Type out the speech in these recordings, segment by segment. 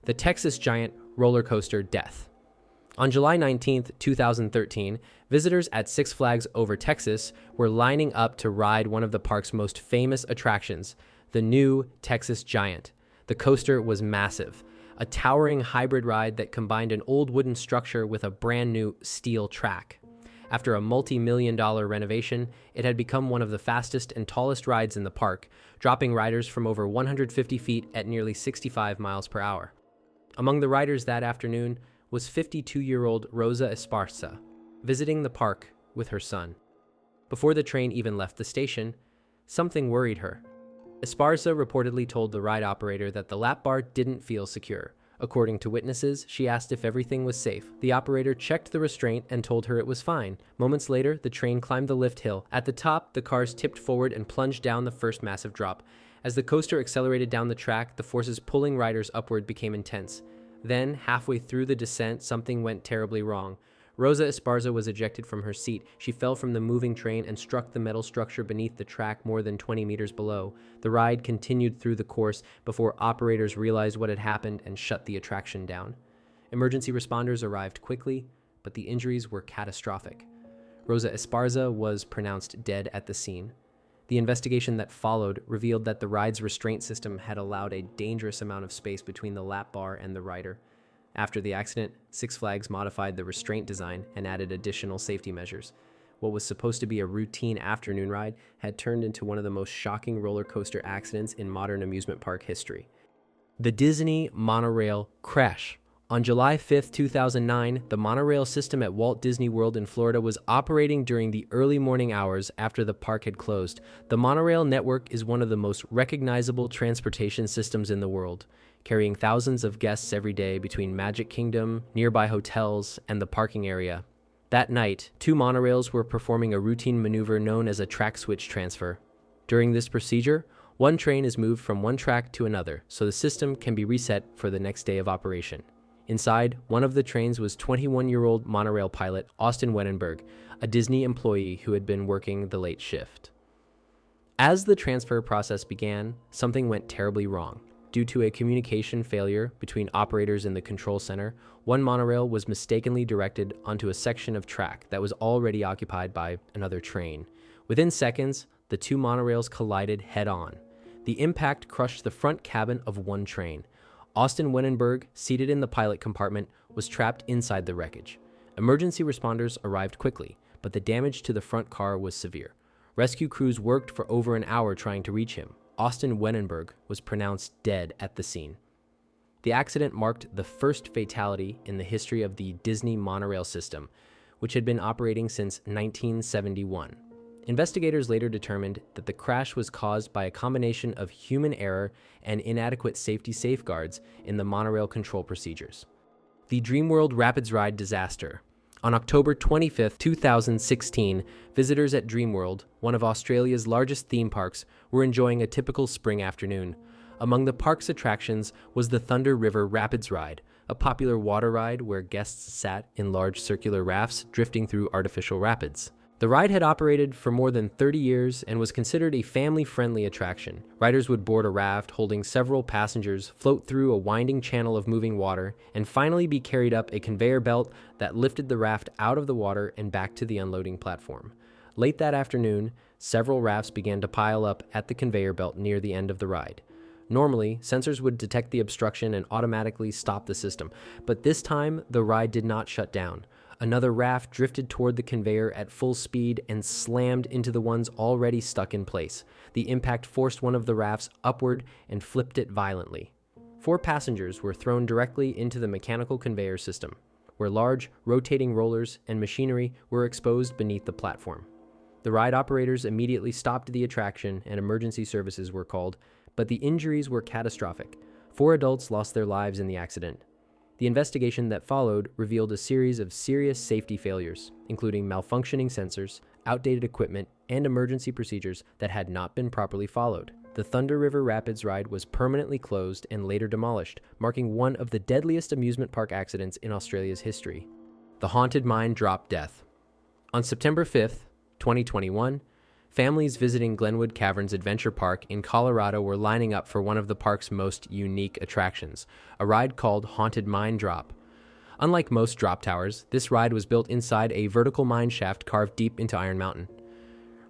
The Texas Giant roller coaster death. On July 19, 2013, visitors at Six Flags Over Texas were lining up to ride one of the park's most famous attractions, the new Texas Giant. The coaster was massive, a towering hybrid ride that combined an old wooden structure with a brand new steel track. After a multi-million-dollar renovation, it had become one of the fastest and tallest rides in the park, dropping riders from over 150 feet at nearly 65 miles per hour. Among the riders that afternoon was 52-year-old Rosa Esparza, visiting the park with her son. Before the train even left the station, something worried her. Esparza reportedly told the ride operator that the lap bar didn't feel secure. According to witnesses, she asked if everything was safe. The operator checked the restraint and told her it was fine. Moments later, the train climbed the lift hill. At the top, the cars tipped forward and plunged down the first massive drop. As the coaster accelerated down the track, the forces pulling riders upward became intense. Then, halfway through the descent, something went terribly wrong. Rosa Esparza was ejected from her seat. She fell from the moving train and struck the metal structure beneath the track more than 20 meters below. The ride continued through the course before operators realized what had happened and shut the attraction down. Emergency responders arrived quickly, but the injuries were catastrophic. Rosa Esparza was pronounced dead at the scene. The investigation that followed revealed that the ride's restraint system had allowed a dangerous amount of space between the lap bar and the rider. After the accident, Six Flags modified the restraint design and added additional safety measures. What was supposed to be a routine afternoon ride had turned into one of the most shocking roller coaster accidents in modern amusement park history. The Disney Monorail crash. On July 5, 2009, the monorail system at Walt Disney World in Florida was operating during the early morning hours after the park had closed. The monorail network is one of the most recognizable transportation systems in the world, carrying thousands of guests every day between Magic Kingdom, nearby hotels, and the parking area. That night, two monorails were performing a routine maneuver known as a track switch transfer. During this procedure, one train is moved from one track to another, so the system can be reset for the next day of operation. Inside, one of the trains was 21-year-old monorail pilot Austin Wenenberg, a Disney employee who had been working the late shift. As the transfer process began, something went terribly wrong. Due to a communication failure between operators in the control center, one monorail was mistakenly directed onto a section of track that was already occupied by another train. Within seconds, the two monorails collided head-on. The impact crushed the front cabin of one train. Austin Wenenberg, seated in the pilot compartment, was trapped inside the wreckage. Emergency responders arrived quickly, but the damage to the front car was severe. Rescue crews worked for over an hour trying to reach him. Austin Wenenberg was pronounced dead at the scene. The accident marked the first fatality in the history of the Disney monorail system, which had been operating since 1971. Investigators later determined that the crash was caused by a combination of human error and inadequate safety safeguards in the monorail control procedures. The Dreamworld Rapids Ride disaster. On October 25, 2016, visitors at Dreamworld, one of Australia's largest theme parks, were enjoying a typical spring afternoon. Among the park's attractions was the Thunder River Rapids Ride, a popular water ride where guests sat in large circular rafts drifting through artificial rapids. The ride had operated for more than 30 years and was considered a family-friendly attraction. Riders would board a raft holding several passengers, float through a winding channel of moving water, and finally be carried up a conveyor belt that lifted the raft out of the water and back to the unloading platform. Late that afternoon, several rafts began to pile up at the conveyor belt near the end of the ride. Normally, sensors would detect the obstruction and automatically stop the system, but this time the ride did not shut down. Another raft drifted toward the conveyor at full speed and slammed into the ones already stuck in place. The impact forced one of the rafts upward and flipped it violently. 4 passengers were thrown directly into the mechanical conveyor system, where large, rotating rollers and machinery were exposed beneath the platform. The ride operators immediately stopped the attraction and emergency services were called, but the injuries were catastrophic. 4 adults lost their lives in the accident. The investigation that followed revealed a series of serious safety failures, including malfunctioning sensors, outdated equipment, and emergency procedures that had not been properly followed. The Thunder River Rapids ride was permanently closed and later demolished, marking one of the deadliest amusement park accidents in Australia's history. The Haunted Mine Drop Death. On September 5th, 2021, Families visiting Glenwood Caverns Adventure Park in Colorado were lining up for one of the park's most unique attractions, a ride called Haunted Mine Drop. Unlike most drop towers, this ride was built inside a vertical mine shaft carved deep into Iron Mountain.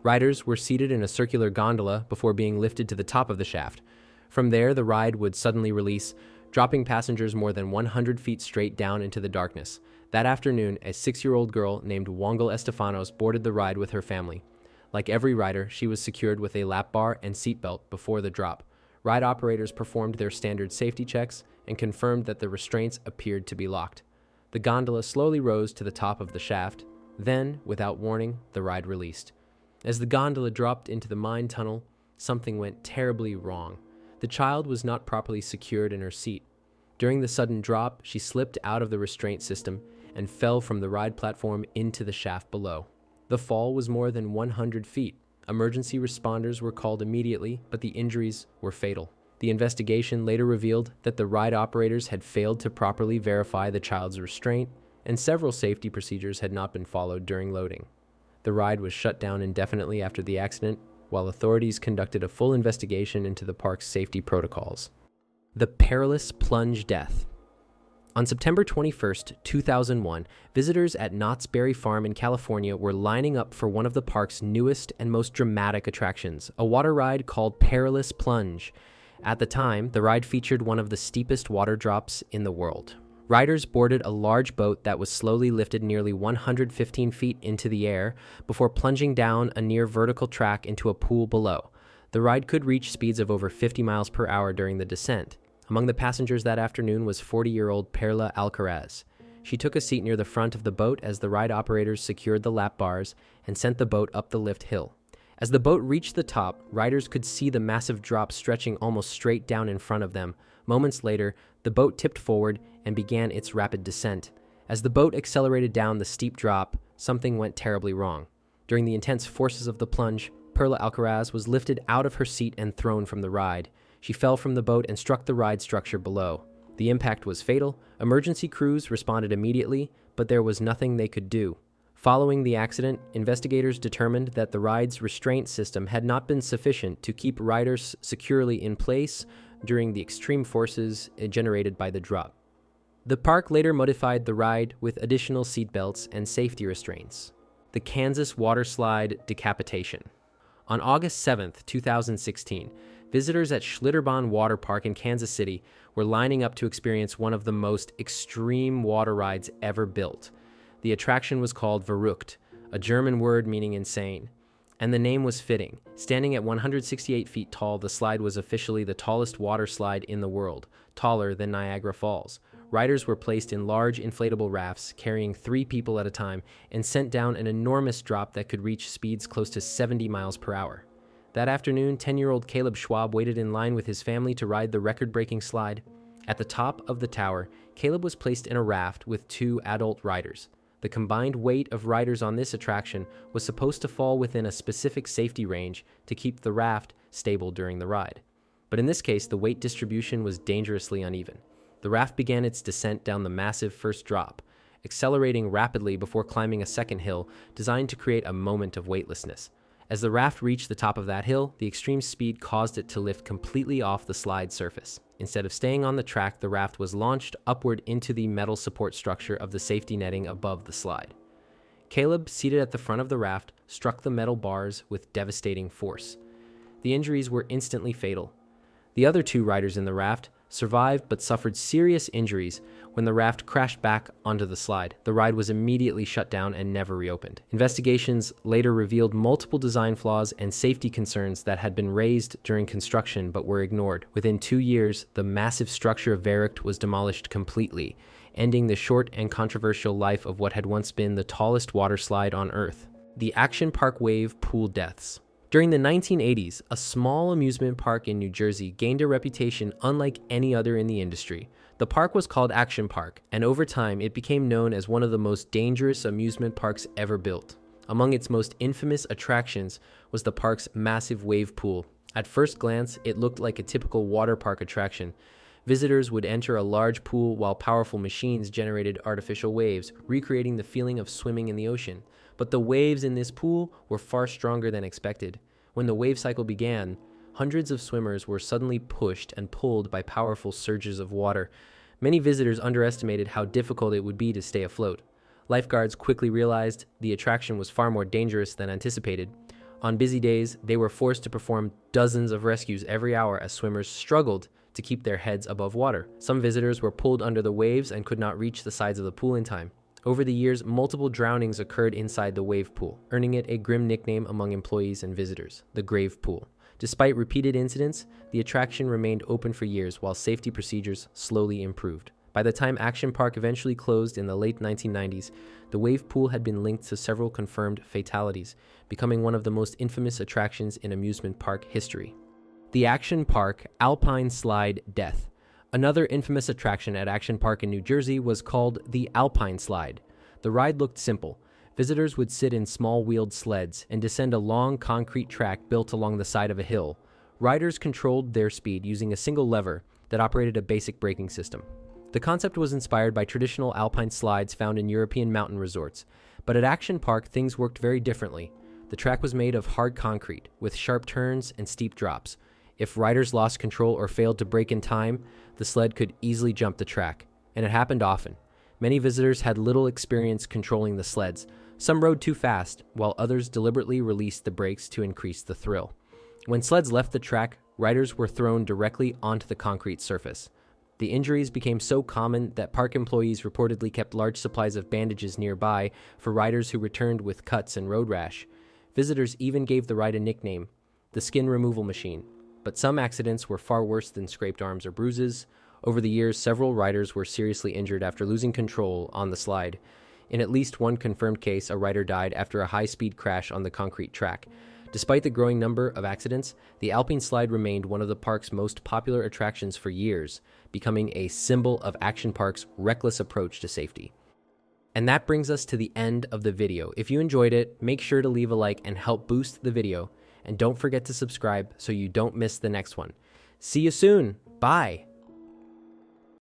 Riders were seated in a circular gondola before being lifted to the top of the shaft. From there, the ride would suddenly release, dropping passengers more than 100 feet straight down into the darkness. That afternoon, a 6-year-old girl named Wangel Estefanos boarded the ride with her family. Like every rider, she was secured with a lap bar and seatbelt before the drop. Ride operators performed their standard safety checks and confirmed that the restraints appeared to be locked. The gondola slowly rose to the top of the shaft. Then, without warning, the ride released. As the gondola dropped into the mine tunnel, something went terribly wrong. The child was not properly secured in her seat. During the sudden drop, she slipped out of the restraint system and fell from the ride platform into the shaft below. The fall was more than 100 feet. Emergency responders were called immediately, but the injuries were fatal. The investigation later revealed that the ride operators had failed to properly verify the child's restraint, and several safety procedures had not been followed during loading. The ride was shut down indefinitely after the accident, while authorities conducted a full investigation into the park's safety protocols. The Perilous Plunge Death. On September 21, 2001, visitors at Knott's Berry Farm in California were lining up for one of the park's newest and most dramatic attractions, a water ride called Perilous Plunge. At the time, the ride featured one of the steepest water drops in the world. Riders boarded a large boat that was slowly lifted nearly 115 feet into the air before plunging down a near vertical track into a pool below. The ride could reach speeds of over 50 miles per hour during the descent. Among the passengers that afternoon was 40-year-old Perla Alcaraz. She took a seat near the front of the boat as the ride operators secured the lap bars and sent the boat up the lift hill. As the boat reached the top, riders could see the massive drop stretching almost straight down in front of them. Moments later, the boat tipped forward and began its rapid descent. As the boat accelerated down the steep drop, something went terribly wrong. During the intense forces of the plunge, Perla Alcaraz was lifted out of her seat and thrown from the ride. She fell from the boat and struck the ride structure below. The impact was fatal. Emergency crews responded immediately, but there was nothing they could do. Following the accident, investigators determined that the ride's restraint system had not been sufficient to keep riders securely in place during the extreme forces generated by the drop. The park later modified the ride with additional seatbelts and safety restraints. The Kansas Waterslide Decapitation. On August 7, 2016, visitors at Schlitterbahn Water Park in Kansas City were lining up to experience one of the most extreme water rides ever built. The attraction was called Verrückt, a German word meaning insane, and the name was fitting. Standing at 168 feet tall, the slide was officially the tallest water slide in the world, taller than Niagara Falls. Riders were placed in large inflatable rafts, carrying 3 people at a time, and sent down an enormous drop that could reach speeds close to 70 miles per hour. That afternoon, 10-year-old Caleb Schwab waited in line with his family to ride the record-breaking slide. At the top of the tower, Caleb was placed in a raft with 2 adult riders. The combined weight of riders on this attraction was supposed to fall within a specific safety range to keep the raft stable during the ride. But in this case, the weight distribution was dangerously uneven. The raft began its descent down the massive first drop, accelerating rapidly before climbing a second hill designed to create a moment of weightlessness. As the raft reached the top of that hill, the extreme speed caused it to lift completely off the slide surface. Instead of staying on the track, the raft was launched upward into the metal support structure of the safety netting above the slide. Caleb, seated at the front of the raft, struck the metal bars with devastating force. The injuries were instantly fatal. The other 2 riders in the raft survived but suffered serious injuries when the raft crashed back onto the slide. The ride was immediately shut down and never reopened. Investigations later revealed multiple design flaws and safety concerns that had been raised during construction but were ignored. Within 2 years, the massive structure of Verrückt was demolished completely, ending the short and controversial life of what had once been the tallest water slide on Earth. The Action Park Wave Pool Deaths. During the 1980s, a small amusement park in New Jersey gained a reputation unlike any other in the industry. The park was called Action Park, and over time it became known as one of the most dangerous amusement parks ever built. Among its most infamous attractions was the park's massive wave pool. At first glance, it looked like a typical water park attraction, Visitors would enter a large pool while powerful machines generated artificial waves, recreating the feeling of swimming in the ocean. But the waves in this pool were far stronger than expected. When the wave cycle began, hundreds of swimmers were suddenly pushed and pulled by powerful surges of water. Many visitors underestimated how difficult it would be to stay afloat. Lifeguards quickly realized the attraction was far more dangerous than anticipated. On busy days, they were forced to perform dozens of rescues every hour as swimmers struggled to keep their heads above water. Some visitors were pulled under the waves and could not reach the sides of the pool in time. Over the years, multiple drownings occurred inside the wave pool, earning it a grim nickname among employees and visitors, the Grave Pool. Despite repeated incidents, the attraction remained open for years while safety procedures slowly improved. By the time Action Park eventually closed in the late 1990s, the wave pool had been linked to several confirmed fatalities, becoming one of the most infamous attractions in amusement park history. The Action Park Alpine Slide Death. Another infamous attraction at Action Park in New Jersey was called the Alpine Slide. The ride looked simple. Visitors would sit in small wheeled sleds and descend a long concrete track built along the side of a hill. Riders controlled their speed using a single lever that operated a basic braking system. The concept was inspired by traditional alpine slides found in European mountain resorts, but at Action Park things worked very differently. The track was made of hard concrete, with sharp turns and steep drops. If riders lost control or failed to brake in time, the sled could easily jump the track, and it happened often. Many visitors had little experience controlling the sleds. Some rode too fast, while others deliberately released the brakes to increase the thrill. When sleds left the track, riders were thrown directly onto the concrete surface. The injuries became so common that park employees reportedly kept large supplies of bandages nearby for riders who returned with cuts and road rash. Visitors even gave the ride a nickname, the skin removal machine. But some accidents were far worse than scraped arms or bruises. Over the years, several riders were seriously injured after losing control on the slide. In at least one confirmed case, a rider died after a high-speed crash on the concrete track. Despite the growing number of accidents, the Alpine Slide remained one of the park's most popular attractions for years, becoming a symbol of Action Park's reckless approach to safety. And that brings us to the end of the video. If you enjoyed it, make sure to leave a like and help boost the video. And don't forget to subscribe so you don't miss the next one. See you soon. Bye.